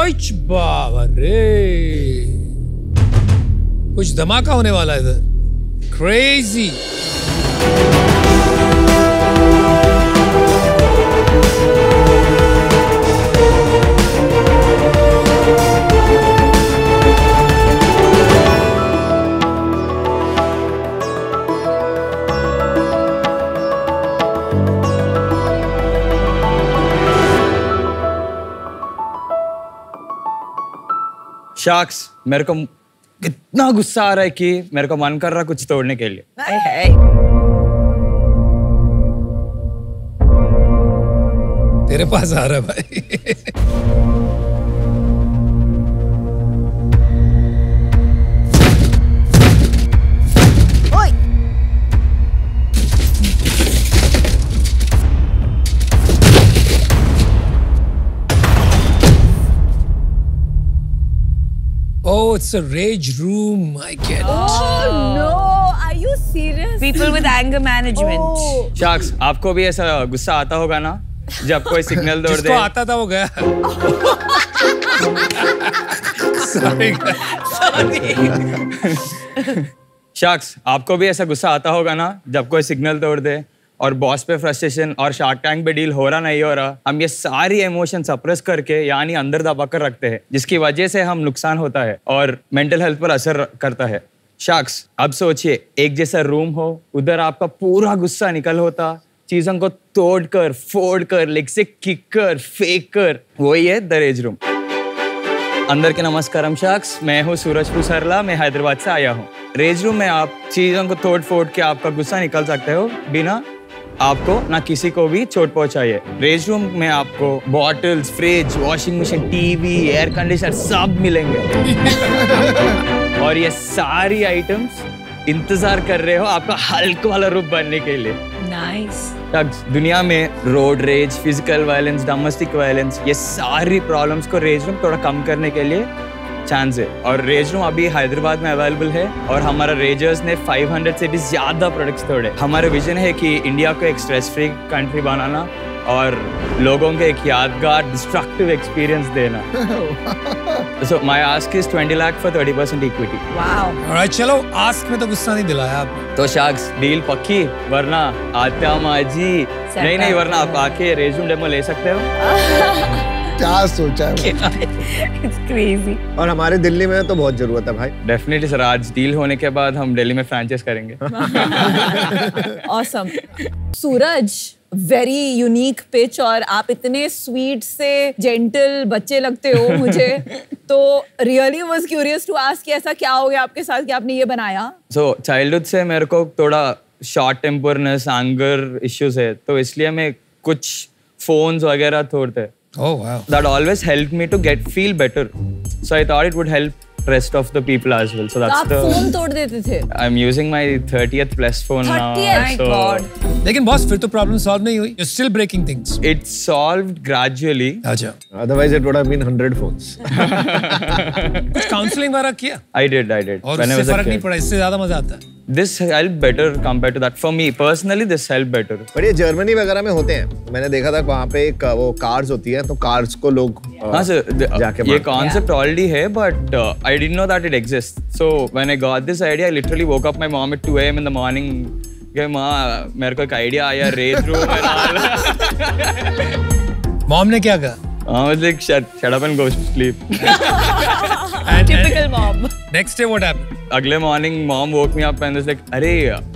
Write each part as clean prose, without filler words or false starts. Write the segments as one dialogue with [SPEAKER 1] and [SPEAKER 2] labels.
[SPEAKER 1] ओइच बाबा रे, कुछ धमाका होने वाला है इधर। क्रेजी।
[SPEAKER 2] शार्क्स, मेरे को इतना गुस्सा आ रहा है कि मेरे को मन कर रहा कुछ तोड़ने के लिए।
[SPEAKER 1] तेरे पास आ रहा है भाई। Oh, it's a rage room. I get it.
[SPEAKER 3] Oh no, are you serious?
[SPEAKER 4] People with anger management.
[SPEAKER 3] Oh.
[SPEAKER 2] Sharks, आपको भी ऐसा गुस्सा आता होगा ना जब कोई सिग्नल तोड़ दे?
[SPEAKER 1] जिसको आता था वो गया। Sorry.
[SPEAKER 2] शार्क्स, आपको भी ऐसा गुस्सा आता होगा ना जब कोई सिग्नल तोड़ दे और बॉस पे फ्रस्ट्रेशन और शार्क टैंक पे डील हो रहा नहीं हो रहा, हम ये सारी इमोशन सप्रेस करके यानी अंदर दबा कर रखते हैं, जिसकी वजह से हम नुकसान होता है और मेंटल हेल्थ पर असर करता है। शार्क्स, अब सोचिए एक जैसा रूम हो, उधर आपका पूरा गुस्सा निकल होता, चीजों को तोड़कर फोड़कर लेग से किक कर फेंक कर, वही है द रेज रूम। अंदर के नमस्कारम शार्क्स, मैं हूँ सूरज पुसरला, मैं हैदराबाद से आया हूँ। रेज रूम में आप चीजों को तोड़ फोड़ के आपका गुस्सा निकल सकते हो बिना आपको ना किसी को भी चोट पहुंचाइए। रेज रूम में आपको bottles, fridge, washing machine, TV, air conditioner सब मिलेंगे। और ये सारी आइटम्स इंतजार कर रहे हो आपका हल्क वाला रूप बनने के लिए।
[SPEAKER 4] Nice.
[SPEAKER 2] दुनिया में road rage, physical violence, domestic violence, ये सारी प्रॉब्लम्स को रेज रूम थोड़ा कम करने के लिए चांस है। और रेज रूम अभी हैदराबाद में अवेलेबल है और हमारा रेजर्स ने 500 से भी ज्यादा प्रोडक्ट्स तोड़े। हमारा विजन है कि इंडिया को एक स्ट्रेस फ्री कंट्री बनाना और लोगों को एक यादगार डिस्ट्रक्टिव एक्सपीरियंस देना। So my ask is 20 lakh for 30% equity.
[SPEAKER 4] Wow.
[SPEAKER 1] Alright, चलो आस्क में तो गुस्सा नहीं दिलाया आपने।
[SPEAKER 2] तो शार्क्स, डील पक्की, वरना आत्या माजी नहीं वरना आप आके रेज रूम डेमो ले सकते हो।
[SPEAKER 5] क्या सोचा है?
[SPEAKER 4] It's crazy.
[SPEAKER 5] और हमारे दिल्ली में तो बहुत जरूरत है भाई।
[SPEAKER 2] डेफिनेटली सर, आज डील होने के बाद हम दिल्ली में फ्रैंचाइज करेंगे।
[SPEAKER 3] Awesome. सूरज, वेरी यूनिक पिच और आप इतने स्वीट से जेंटल बच्चे लगते हो मुझे। तो really was curious to ask ऐसा क्या हो गया आपके साथ कि आपने ये बनाया?
[SPEAKER 2] सो चाइल्डहुड से मेरे को थोड़ा शॉर्ट टेम्परनेस, एंगर इश्यूज है, तो इसलिए मैं कुछ फोन्स वगैरह तोड़ते।
[SPEAKER 1] Oh wow.
[SPEAKER 2] That always helped me to feel better. So I thought it would help rest of the people as well. So that's
[SPEAKER 3] आप फोन तोड़ देते थे?
[SPEAKER 2] I'm using my 30th plus phone now.
[SPEAKER 3] 30th?
[SPEAKER 2] So
[SPEAKER 4] My God.
[SPEAKER 1] लेकिन boss फिर तो problem solve नहीं हुई। You're still breaking things.
[SPEAKER 2] it solved gradually.
[SPEAKER 1] अच्छा।
[SPEAKER 5] Otherwise it would have been 100 phones.
[SPEAKER 1] कुछ काउंसलिंग वगैरह किया?
[SPEAKER 2] I did.
[SPEAKER 1] और
[SPEAKER 2] When I
[SPEAKER 1] उससे
[SPEAKER 2] was a
[SPEAKER 1] फर्क नहीं
[SPEAKER 2] kid.
[SPEAKER 1] पड़ा, इससे ज्यादा मजा आता है।
[SPEAKER 2] This helped better compared to that. For me personally, this helped better.
[SPEAKER 5] पर ये जर्मनी वगैरह में होते हैं, मैंने देखा था वहाँ पे एक वो कार्स होती है, तो कार्स को लोग
[SPEAKER 2] हाँ सर,
[SPEAKER 5] जाके
[SPEAKER 2] ये
[SPEAKER 5] मारते
[SPEAKER 2] concept already है, but I didn't know that it exists. So when I got this idea, I literally woke up my mom at 2 a.m. in the morning. कि माँ, मेरे को एक आइडिया आया, रेज रूम है।
[SPEAKER 1] मॉम ने क्या कहा?
[SPEAKER 2] I was like, shut up and go to sleep.
[SPEAKER 4] Typical mom.
[SPEAKER 1] Next day what happened?
[SPEAKER 2] अगले morning, mom woke me up and was like, अरे,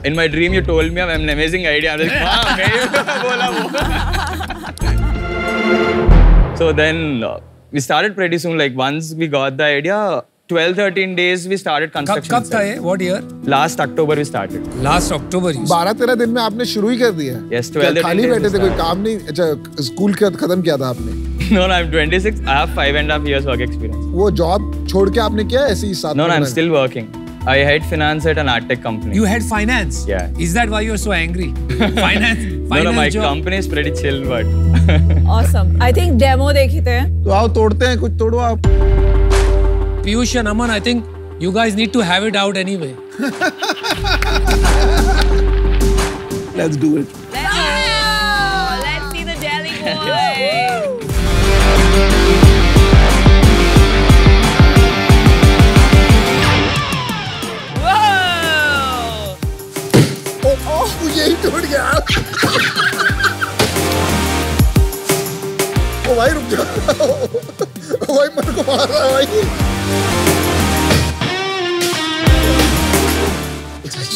[SPEAKER 2] in my dream you told me I have an amazing idea. I was like, हाँ, मैं ही बोला वो। So then we started pretty soon. Like once we got the idea, 12-13 days we started construction.
[SPEAKER 1] कब था ये? What year?
[SPEAKER 2] Last October we started.
[SPEAKER 1] Last October.
[SPEAKER 6] 12-13 दिन में आपने शुरू ही कर दिया?
[SPEAKER 2] Yes, 12
[SPEAKER 6] क्या खाली
[SPEAKER 2] days
[SPEAKER 6] बैठे थे, कोई
[SPEAKER 2] start.
[SPEAKER 6] काम नहीं? अच्छा, स्कूल खत्म किया था आपने?
[SPEAKER 2] No, I'm 26. I have 5.5 years work experience.
[SPEAKER 6] वो जॉब छोड़ के आपने किया ऐसे ही साथ?
[SPEAKER 2] No, I'm
[SPEAKER 6] में?
[SPEAKER 2] still working. I had finance at an art tech company.
[SPEAKER 1] You had finance?
[SPEAKER 2] Yeah.
[SPEAKER 1] Is that why you're so angry? Finance?
[SPEAKER 2] No, my
[SPEAKER 1] job?
[SPEAKER 2] company is pretty chill, but
[SPEAKER 3] Awesome. I think demo देखते हैं।
[SPEAKER 6] तो आओ तोड़ते हैं, कुछ तोड़ो आप।
[SPEAKER 1] Piyush and Aman, I think you guys need to have it out anyway.
[SPEAKER 6] Let's do it.
[SPEAKER 4] Let's see the jelly boy.
[SPEAKER 6] टूट गया। ओ भाई रुक जा। ओ भाई मेरे को मार रहा है भाई।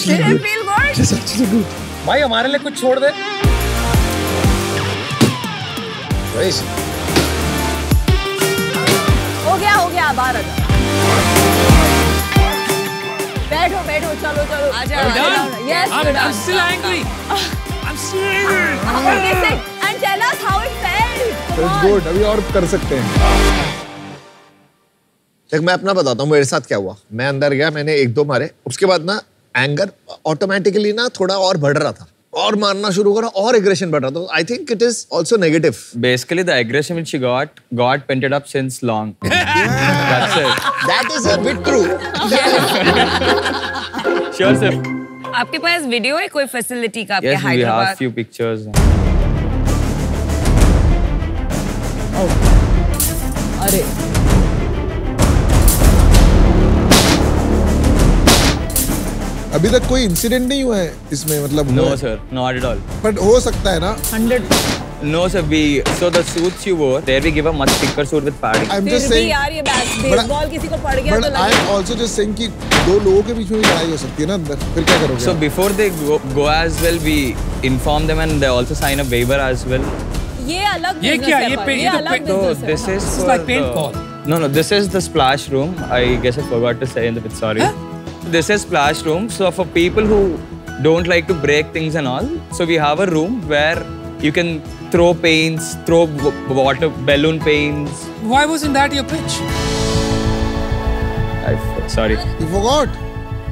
[SPEAKER 3] Did it feel good?
[SPEAKER 6] It's actually good.
[SPEAKER 1] भाई हमारे लिए कुछ छोड़ दे।
[SPEAKER 3] हो गया बाहर आ जाओ। बैठो चलो आ जाओ। Yes,
[SPEAKER 1] I'm still angry. I'm still angry.
[SPEAKER 3] Okay, sit and tell us how it felt. Come
[SPEAKER 6] It's
[SPEAKER 3] on.
[SPEAKER 6] good. अभी और कर सकते हैं।
[SPEAKER 5] देख मैं अपना बताता हूँ मेरे साथ क्या हुआ। मैं अंदर गया, मैंने 1-2 मारे, उसके बाद ना एंगर ऑटोमेटिकली ना थोड़ा और बढ़ रहा था और मारना शुरू करा और एग्रेशन बढ़ रहा था। I think it is also negative.
[SPEAKER 2] Basically, the aggression which she got painted up since long. That's it.
[SPEAKER 5] That is a bit true.
[SPEAKER 2] Sure, sir.
[SPEAKER 4] आपके पास वीडियो है कोई फैसिलिटी का आपके
[SPEAKER 2] Yes, we have
[SPEAKER 4] Hyderabad?
[SPEAKER 2] few pictures.
[SPEAKER 3] अरे
[SPEAKER 6] अभी तक कोई incident नहीं हुआ है इसमें, मतलब
[SPEAKER 2] No, sir, not at all.
[SPEAKER 6] But हो सकता है ना।
[SPEAKER 3] 100
[SPEAKER 2] No, sir. So the suits you wore, there we give a much thicker suit with padding.
[SPEAKER 6] I'm
[SPEAKER 3] फिर
[SPEAKER 6] just
[SPEAKER 3] भी
[SPEAKER 6] saying,
[SPEAKER 3] यार ये बेसबॉल किसी को पड़ गया
[SPEAKER 6] but
[SPEAKER 3] तो
[SPEAKER 6] I
[SPEAKER 3] लगे।
[SPEAKER 6] am also just saying कि दो लोगों के बीच में भी लड़ाई हो सकती है ना अंदर, फिर क्या करोगे?
[SPEAKER 2] So before they go as well, we inform them and they also sign a waiver as well.
[SPEAKER 3] ये अलग
[SPEAKER 1] ये
[SPEAKER 3] business
[SPEAKER 1] क्या?
[SPEAKER 3] है
[SPEAKER 1] ये
[SPEAKER 3] पर,
[SPEAKER 1] पे-
[SPEAKER 3] ये
[SPEAKER 1] ये तो
[SPEAKER 3] अलग
[SPEAKER 1] पे-
[SPEAKER 2] So
[SPEAKER 3] business है।
[SPEAKER 2] this is
[SPEAKER 1] This is
[SPEAKER 2] for
[SPEAKER 1] like paintball.
[SPEAKER 2] No, this is the splash room. I guess I forgot to say in the bit. Sorry. This is splash room. So for people who don't like to break things and all, so we have a room where you can throw paints, throw water balloon paints.
[SPEAKER 1] Why wasn't that your pitch?
[SPEAKER 2] Sorry.
[SPEAKER 6] You forgot.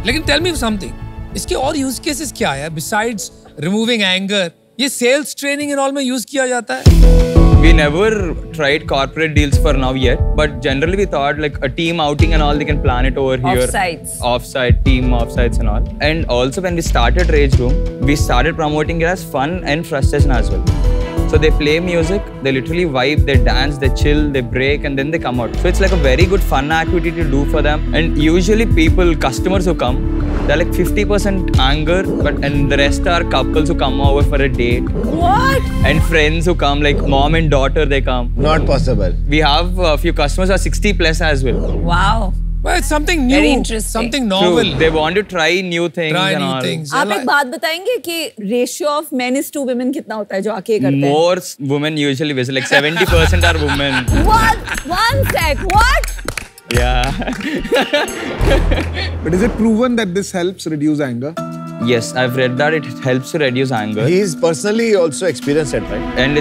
[SPEAKER 1] लेकिन tell me something. इसके और use cases क्या है? Besides removing anger, ये sales training and all में use किया जाता है?
[SPEAKER 2] We never tried corporate deals for now yet, but generally we thought like a team outing and all, they can plan it over here.
[SPEAKER 4] Offsites.
[SPEAKER 2] Offsite, team offsites and all. And also when we started Rage Room, we started promoting it as fun and frustration as well. So they play music, they literally vibe, they dance, they chill, they break, and then they come out. So it's like a very good fun activity to do for them. And usually customers who come, they're like 50% anger, and the rest are couples who come over for a date.
[SPEAKER 3] What?
[SPEAKER 2] And friends who come, like mom and daughter, they come.
[SPEAKER 5] Not possible.
[SPEAKER 2] We have a few customers who are 60 plus as well.
[SPEAKER 4] Wow.
[SPEAKER 1] Well, it's something new.
[SPEAKER 4] Very interesting.
[SPEAKER 1] Something
[SPEAKER 2] True.
[SPEAKER 1] novel.
[SPEAKER 2] They want to try new things
[SPEAKER 1] Try
[SPEAKER 2] and
[SPEAKER 1] new
[SPEAKER 2] all.
[SPEAKER 1] things.
[SPEAKER 3] आप एक बात बताएंगे कि ratio of men is to women कितना होता है जो आके ये करते हैं?
[SPEAKER 2] More women usually visit, like 70% are women.
[SPEAKER 3] What? One sec. What?
[SPEAKER 2] Yeah.
[SPEAKER 6] But is it proven that this helps reduce anger?
[SPEAKER 2] Yes, I've read that it helps to reduce anger.
[SPEAKER 5] He is personally also experienced it, right?
[SPEAKER 2] And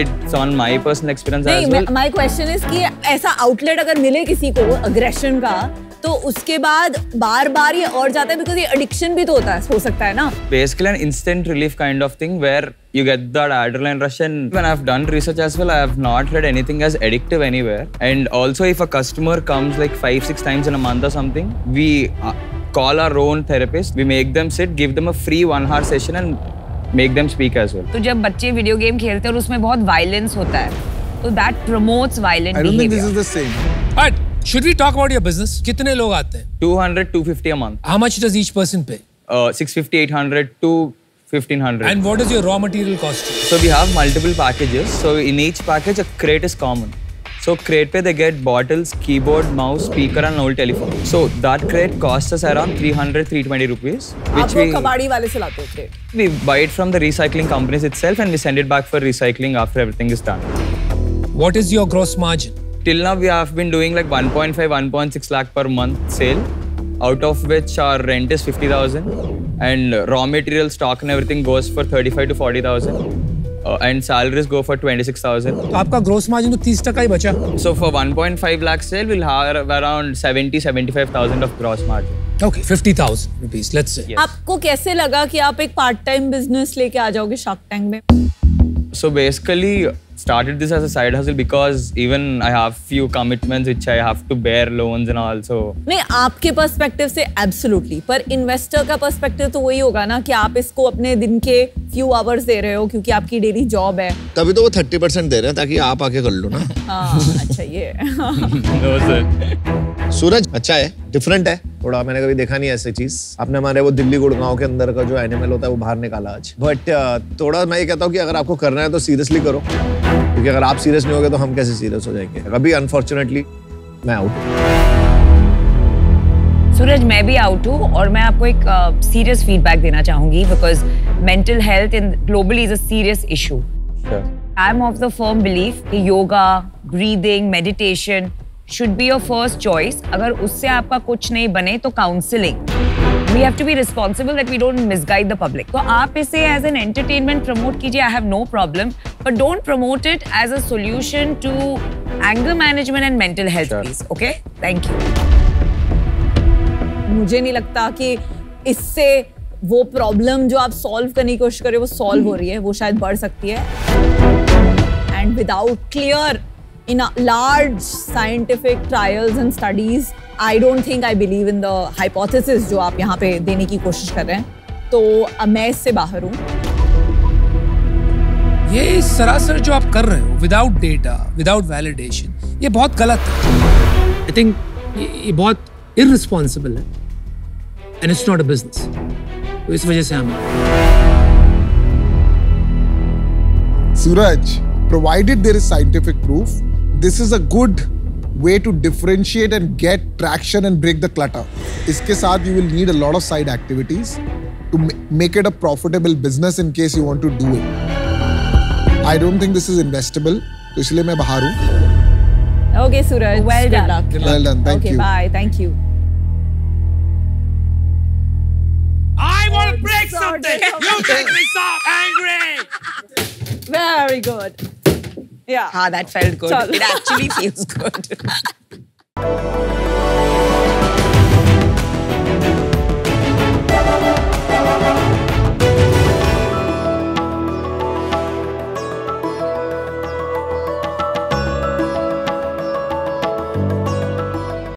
[SPEAKER 2] it's on my personal experience as
[SPEAKER 3] नहीं,
[SPEAKER 2] well.
[SPEAKER 3] my question is कि ऐसा outlet अगर मिले किसी को aggression का तो उसके बाद बार बार ये और जाता है बिकॉज ये एडिक्शन भी तो होता है, हो सकता है ना?
[SPEAKER 2] Basically an instant relief kind of thing where you get that adrenaline rush. And when I've done research as well, I have not read anything as addictive anywhere. And also if a customer comes like 5-6 times in a month or something, we call our own therapist, we make them sit, give them a free 1-hour session and make them speak as well.
[SPEAKER 4] तो जब बच्चे video game खेलते हैं और उसमें बहुत violence होता है तो that promotes violent
[SPEAKER 6] I don't think this
[SPEAKER 4] behaviour.
[SPEAKER 6] is the same.
[SPEAKER 1] But should we talk about your business? कितने लोग आते हैं?
[SPEAKER 2] 200-250 a month.
[SPEAKER 1] How much does each person pay?
[SPEAKER 2] 650-800 to 1500.
[SPEAKER 1] And what is your raw material cost?
[SPEAKER 2] So we have multiple packages. So in each package, a crate is common. So crate pe they get bottles, keyboard, mouse, speaker and old telephone. So that crate costs us around 300-320 rupees.
[SPEAKER 3] आप
[SPEAKER 2] Which
[SPEAKER 3] वो कबाड़ी वाले से लाते हो crate?
[SPEAKER 2] we buy it from the recycling companies itself and we send it back for recycling after everything is done.
[SPEAKER 1] What is your gross margin?
[SPEAKER 2] Till now we have been doing like 1.5-1.6 lakh per month sale, out of which our rent is 50,000 and raw material stock and everything goes for 35 to 40,000 and salaries go for 26,000.
[SPEAKER 1] तो आपका gross margin तो 30% ही बचा.
[SPEAKER 2] So for 1.5 lakh sale, we'll have around 70-75,000 of gross margin.
[SPEAKER 1] Okay, 50,000 rupees, let's say.
[SPEAKER 2] Yes.
[SPEAKER 3] आपको कैसे लगा कि आप एक पार्ट टाइम बिजनेस लेके आ जाओगे शार्क टैंक में?
[SPEAKER 2] So basically, started this as a side hustle because even I have few commitments which I have to bear loans and all. So
[SPEAKER 3] नहीं, आपके पर्सपेक्टिव से एब्सोल्युटली, पर इन्वेस्टर का perspective तो वही होगा ना कि आप इसको अपने दिन के फ्यू आवर्स दे रहे हो क्योंकि आपकी डेली जॉब है।
[SPEAKER 5] तभी तो वो 30% दे रहे हैं ताकि आप आके कर लो ना।
[SPEAKER 3] हाँ, अच्छा ये।
[SPEAKER 2] no sir.
[SPEAKER 5] सूरज अच्छा है। डिफरेंट है थोड़ा, मैंने कभी देखा नहीं ऐसी चीज। आपने हमारे वो दिल्ली गुड़गांव के अंदर का जो एनिमल होता है वो बाहर निकाला आज। बट थोड़ा मैं ये कहता हूँ कि अगर आपको करना है तो सीरियसली करो, क्योंकि अगर आप सीरियस नहीं होगे तो हम कैसे सीरियस हो जाएंगे। अभी अनफॉर्चुनेटली मैं आउट हूँ।
[SPEAKER 4] सूरज, मैं भी आउट हूँ और मैं आपको एक सीरियस फीडबैक देना चाहूंगी because mental health in globally is a serious issue. I am of the firm belief कि yoga, breathing, meditation should be your first choice. अगर उससे आपका कुछ नहीं बने तो counseling. We have to be responsible that we don't misguide the public. तो आप इसे as an entertainment promote कीजिए, I have no problem. But don't promote it as a solution to anger management and mental health, please. Okay? Thank you.
[SPEAKER 3] मुझे नहीं लगता कि इससे वो प्रॉब्लम जो आप सॉल्व करने की कोशिश कर रहे हो वो सॉल्व हो रही है, वो शायद बढ़ सकती है। And without clear in large scientific trials and studies, I don't think I believe in the hypothesis जो आप यहाँ पे देने की कोशिश कर रहे हैं। तो मैं इससे बाहर हूँ।
[SPEAKER 1] ये सरासर जो आप कर रहे हो विदाउट डेटा, विदाउट वैलिडेशन, ये बहुत गलत है। आई थिंक ये बहुत इररिस्पॉन्सिबल है and it's not a business. तो इस वजह से हम
[SPEAKER 6] Suraj, provided there is scientific proof, this is a good way to differentiate and get traction and break the clutter. इसके साथ you will need a lot of side activities to make it a profitable business in case you want to do it. I don't think this is investable, तो इसलिए मैं बाहर हूँ।
[SPEAKER 3] Okay, Suraj.
[SPEAKER 4] Well
[SPEAKER 3] Good
[SPEAKER 4] done.
[SPEAKER 3] luck.
[SPEAKER 6] Well done, thank
[SPEAKER 3] Okay,
[SPEAKER 6] you.
[SPEAKER 3] bye. Thank you.
[SPEAKER 1] I want to break something. You make me so angry.
[SPEAKER 3] Very good. Yeah.
[SPEAKER 4] हाँ, that felt good.
[SPEAKER 3] Chalo.
[SPEAKER 4] It actually feels good.